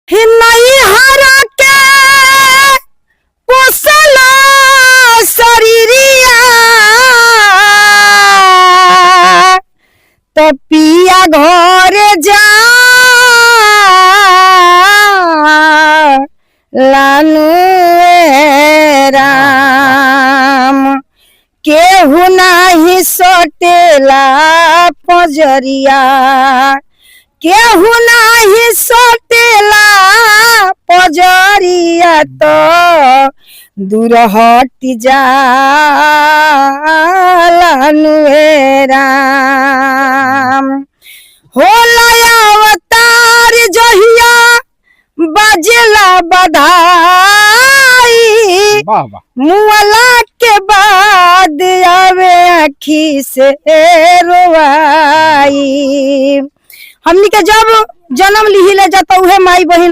हिन्नई हरा के पोसला शरीरिया तो पिया घर जा लानु राम केहू नाही सटेला पजरिया केहू नाही सटेला पजरिया तो दूर हट जालानु राम होला अवतार जहिया बजेला बधाई मुअला के बाद आवे आखी से रोवाई। हमनी के जब जन्म लिहिले जाता उहे माई बहन